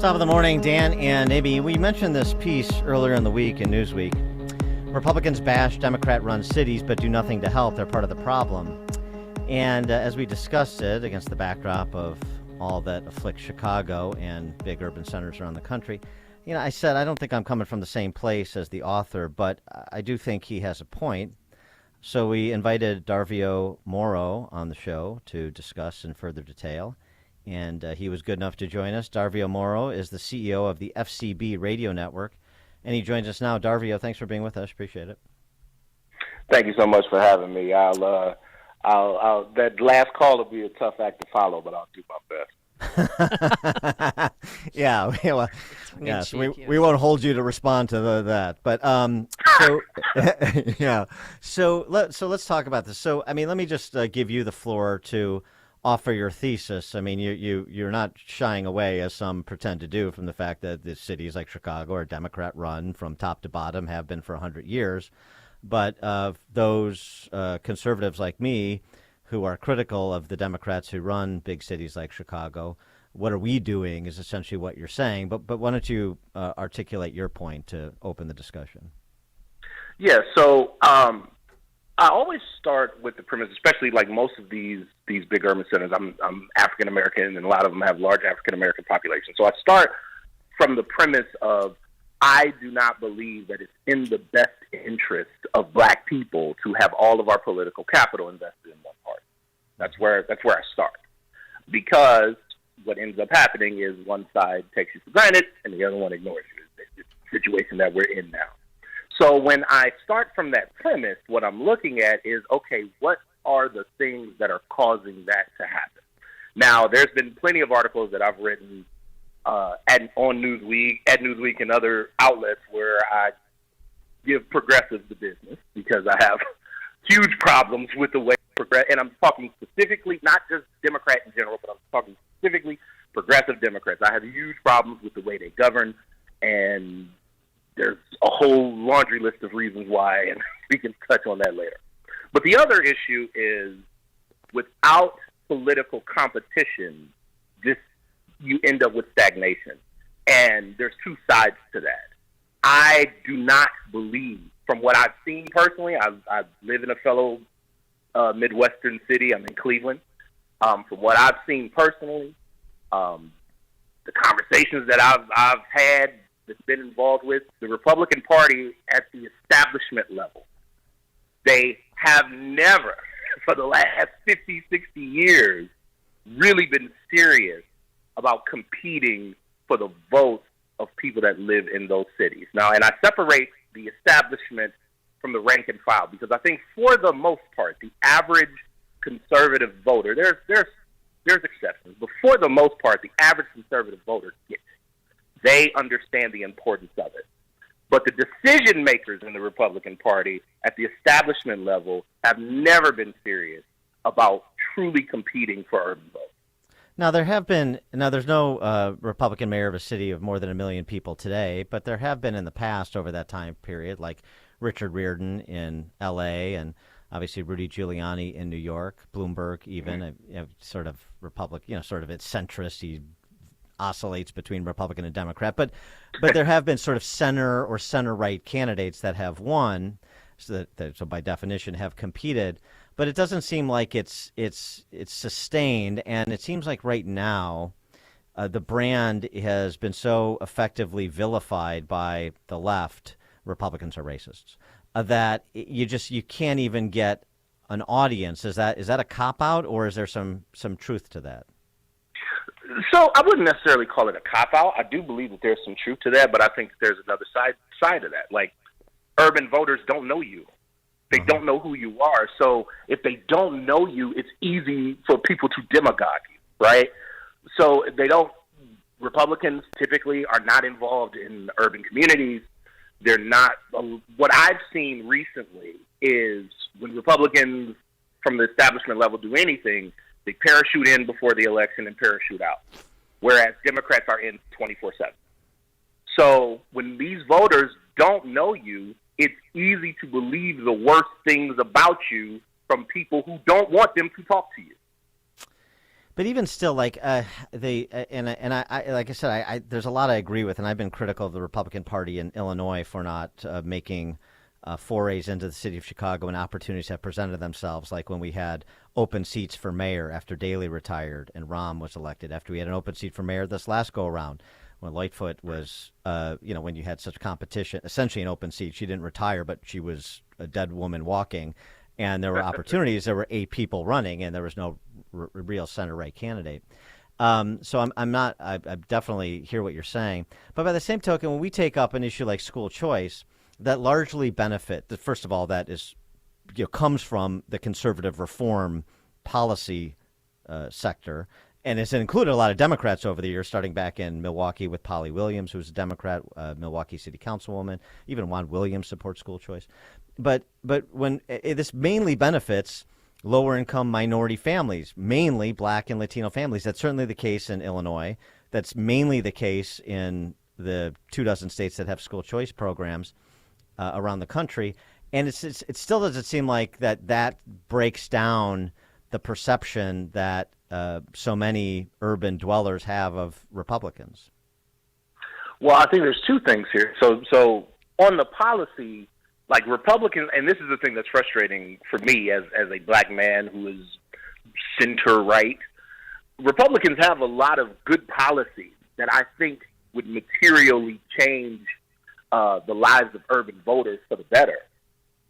Top of the morning, Dan and Amy. We mentioned this piece earlier in the week in Newsweek. Republicans bash Democrat-run cities but do nothing to help. They're part of the problem. And as we discussed it against the backdrop of all that afflicts Chicago and big urban centers around the country, I said I don't think I'm coming from the same place as the author, but I do think he has a point. So we invited Darvio Morrow on the show to discuss in further detail. And he was good enough to join us. Darvio Morrow is the CEO of the FCB radio network, and he joins us now. Darvio, thanks for being with us. Appreciate it. Thank you so much for having me. I'll that last call will be a tough act to follow, but I'll do my best. So we won't hold you to respond to that. But So let's talk about this. So let me just give you the floor to offer your thesis. You're not shying away, as some pretend to do, from the fact that the cities like Chicago are Democrat-run from top to bottom, have been for 100 years. But those conservatives like me who are critical of the Democrats who run big cities like Chicago, what are we doing is essentially what you're saying. But why don't you articulate your point to open the discussion? Yeah, so I always start with the premise, especially like most of these big urban centers. I'm African American, and a lot of them have large African American populations. So I start from the premise of I do not believe that it's in the best interest of Black people to have all of our political capital invested in one party. That's where I start, because what ends up happening is one side takes you for granted and the other one ignores you. It's the situation that we're in now. So when I start from that premise, what I'm looking at is, okay, what are the things that are causing that to happen? Now, there's been plenty of articles that I've written on Newsweek, at Newsweek and other outlets where I give progressives the business because I have huge problems with the way and I'm talking specifically, not just Democrat in general, but I'm talking specifically progressive Democrats. I have huge problems with the way they govern, and there's a whole laundry list of reasons why, and we can touch on that later. But the other issue is, without political competition, you end up with stagnation. And there's two sides to that. I do not believe, from what I've seen personally, I live in a fellow Midwestern city. I'm in Cleveland. From what I've seen personally, the conversations that I've had, that's been involved with, the Republican Party at the establishment level, they have never, for the last 50, 60 years, really been serious about competing for the votes of people that live in those cities. Now, and I separate the establishment from the rank and file, because I think for the most part, the average conservative voter, there's exceptions, but for the most part, the average conservative voter gets it. They understand the importance of it. But the decision makers in the Republican Party at the establishment level have never been serious about truly competing for urban votes. Now, there's no Republican mayor of a city of more than 1 million people today, but there have been in the past over that time period, like Richard Riordan in L.A. and obviously Rudy Giuliani in New York, Bloomberg even, sort of sort of it's centrist. He oscillates between Republican and Democrat, but there have been sort of center or center-right candidates that have won, so by definition have competed. But it doesn't seem like it's sustained, and it seems like right now the brand has been so effectively vilified by the left, Republicans are racists, that you can't even get an audience. Is that a cop-out, or is there some truth to that? So I wouldn't necessarily call it a cop-out. I do believe that there's some truth to that, but I think there's another side of that. Like, urban voters don't know you. They don't know who you are. So if they don't know you, it's easy for people to demagogue you, right? So Republicans typically are not involved in urban communities. They're not. What I've seen recently is when Republicans from the establishment level do anything, they parachute in before the election and parachute out, whereas Democrats are in 24/7. So when these voters don't know you, it's easy to believe the worst things about you from people who don't want them to talk to you. But even still, like I like I said, there's a lot I agree with, and I've been critical of the Republican Party in Illinois for not making forays into the city of Chicago when opportunities have presented themselves, like when we had open seats for mayor after Daley retired and Rahm was elected, after we had an open seat for mayor this last go around, when Lightfoot was, when you had such competition, essentially an open seat. She didn't retire, but she was a dead woman walking. And there were opportunities. There were 8 people running, and there was no real center right candidate. So I'm not. I definitely hear what you're saying. But by the same token, when we take up an issue like school choice, that largely first of all, that is, comes from the conservative reform policy sector, and it's included a lot of Democrats over the years, starting back in Milwaukee with Polly Williams, who's a Democrat, Milwaukee City Councilwoman. Even Juan Williams supports school choice. But when this mainly benefits lower income minority families, mainly Black and Latino families. That's certainly the case in Illinois. That's mainly the case in the 24 states that have school choice programs around the country. And it still doesn't seem like that breaks down the perception that so many urban dwellers have of Republicans. Well, I think there's two things here. So on the policy, like Republicans, and this is the thing that's frustrating for me as a Black man who is center-right, Republicans have a lot of good policies that I think would materially change the lives of urban voters for the better.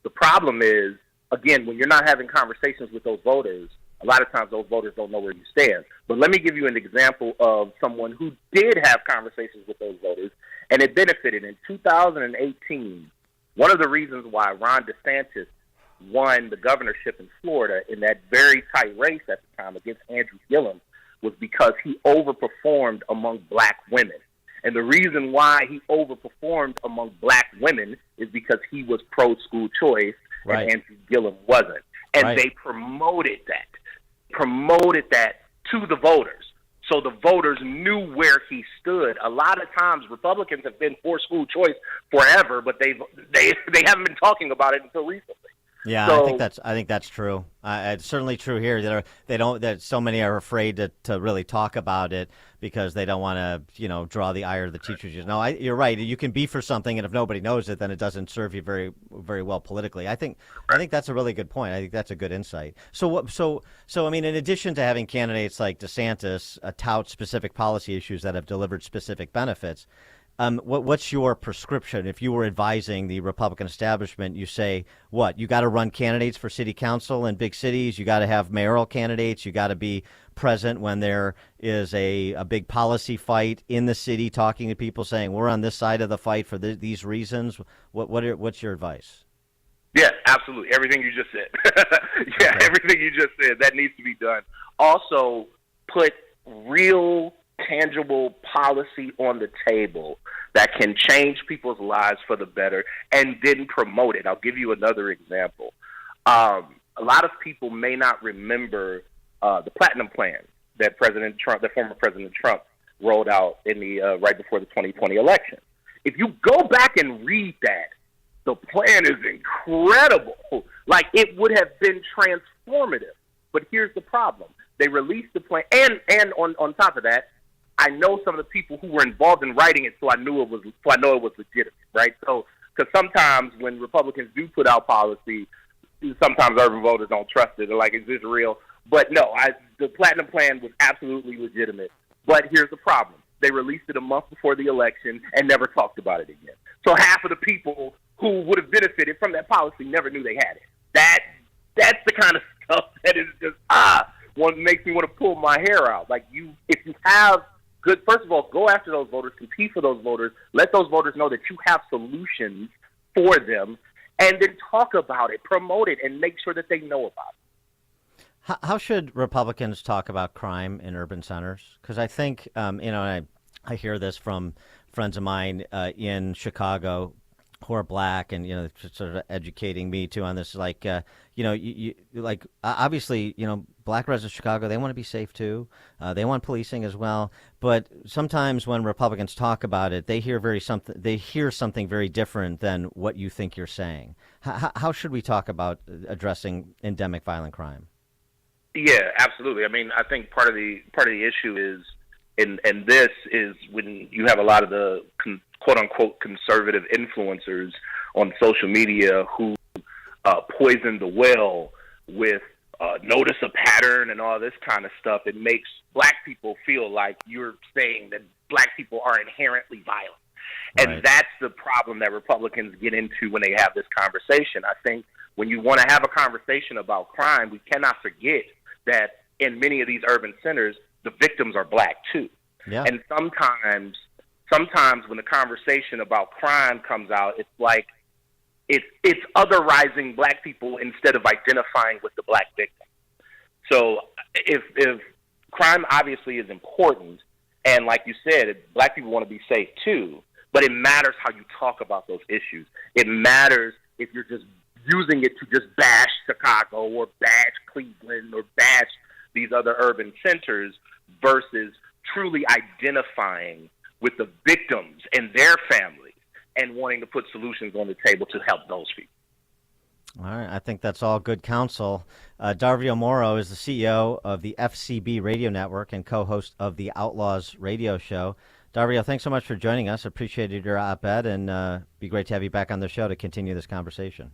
The problem is, again, when you're not having conversations with those voters, a lot of times those voters don't know where you stand. But let me give you an example of someone who did have conversations with those voters, and it benefited. In 2018, one of the reasons why Ron DeSantis won the governorship in Florida in that very tight race at the time against Andrew Gillum was because he overperformed among Black women. And the reason why he overperformed among Black women is because he was pro-school choice and Andrew Gillum wasn't. And they promoted that to the voters. So the voters knew where he stood. A lot of times Republicans have been for school choice forever, but they haven't been talking about it until recently. Yeah, so, I think that's true. It's certainly true here. That so many are afraid to really talk about it because they don't want to, draw the ire of the teachers. You're right. You can be for something, and if nobody knows it, then it doesn't serve you very, very well politically. I think that's a really good point. I think that's a good insight. So I mean, in addition to having candidates like DeSantis tout specific policy issues that have delivered specific benefits, what's your prescription? If you were advising the Republican establishment, you say, what? You got to run candidates for city council in big cities. You got to have mayoral candidates. You got to be present when there is a big policy fight in the city, talking to people, saying, we're on this side of the fight for these reasons. What's your advice? Yeah, absolutely. Everything you just said. Everything you just said. That needs to be done. Also, put real tangible policy on the table that can change people's lives for the better, and then promote it. I'll give you another example. A lot of people may not remember the Platinum Plan that former President Trump rolled out in the right before the 2020 election. If you go back and read that, the plan is incredible. Like, it would have been transformative. But here's the problem: they released the plan, and on top of that, I know some of the people who were involved in writing it, so I know it was legitimate, right? So, because sometimes when Republicans do put out policy, sometimes urban voters don't trust it. They're like, is this real? But no, the Platinum Plan was absolutely legitimate. But here's the problem: they released it a month before the election and never talked about it again. So half of the people who would have benefited from that policy never knew they had it. That's the kind of stuff that is just makes me want to pull my hair out. Like, if you have good, first of all, go after those voters, compete for those voters, let those voters know that you have solutions for them, and then talk about it, promote it, and make sure that they know about it. How should Republicans talk about crime in urban centers? Because I think, I hear this from friends of mine in Chicago who are Black, and sort of educating me too on this. Like, obviously, Black residents of Chicago, they want to be safe too. They want policing as well. But sometimes when Republicans talk about it, they hear something very different than what you think you're saying. How should we talk about addressing endemic violent crime? Yeah, absolutely. I mean, I think part of the issue is, and this is when you have a lot of the quote unquote conservative influencers on social media who poison the well with notice a pattern and all this kind of stuff. It makes black people feel like you're saying that black people are inherently violent. And Right. that's the problem that Republicans get into when they have this conversation. I think when you want to have a conversation about crime, we cannot forget that in many of these urban centers, the victims are black too. Yeah. And sometimes when the conversation about crime comes out, it's like it's otherizing black people instead of identifying with the black victim. So if crime obviously is important, and like you said, black people want to be safe too, but it matters how you talk about those issues. It matters if you're just using it to just bash Chicago or bash Cleveland or bash these other urban centers versus truly identifying with the victims and their families and wanting to put solutions on the table to help those people. All right, I think that's all good counsel. Darvio Morrow is the CEO of the FCB radio network and co-host of the Outlaws radio show. Darvio, thanks so much for joining us. Appreciated your op-ed, and be great to have you back on the show to continue this conversation.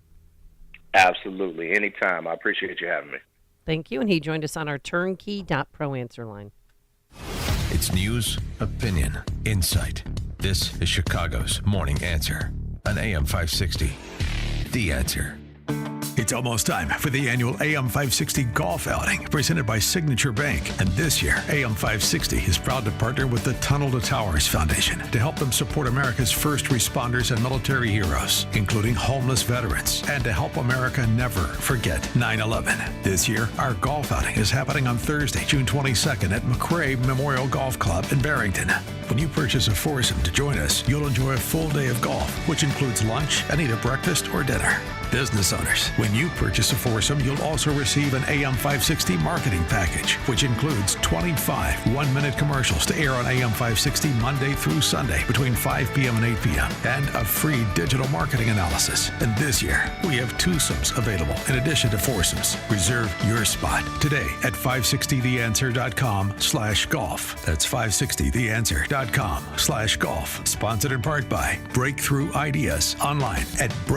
Absolutely. Anytime. I appreciate you having me. Thank you. And he joined us on our turnkey.pro answer line. It's news, opinion, insight. This is Chicago's Morning Answer on AM 560. The Answer. It's almost time for the annual AM 560 Golf Outing presented by Signature Bank. And this year, AM 560 is proud to partner with the Tunnel to Towers Foundation to help them support America's first responders and military heroes, including homeless veterans, and to help America never forget 9/11. This year, our golf outing is happening on Thursday, June 22nd at McRae Memorial Golf Club in Barrington. When you purchase a foursome to join us, you'll enjoy a full day of golf, which includes lunch and either breakfast or dinner. Business owners, when you purchase a foursome, you'll also receive an AM 560 marketing package, which includes 25 one-minute commercials to air on AM 560 Monday through Sunday between 5 p.m. and 8 p.m., and a free digital marketing analysis. And this year, we have twosomes available in addition to foursomes. Reserve your spot today at 560theanswer.com/golf. That's 560theanswer.com/golf. Sponsored in part by Breakthrough Ideas online at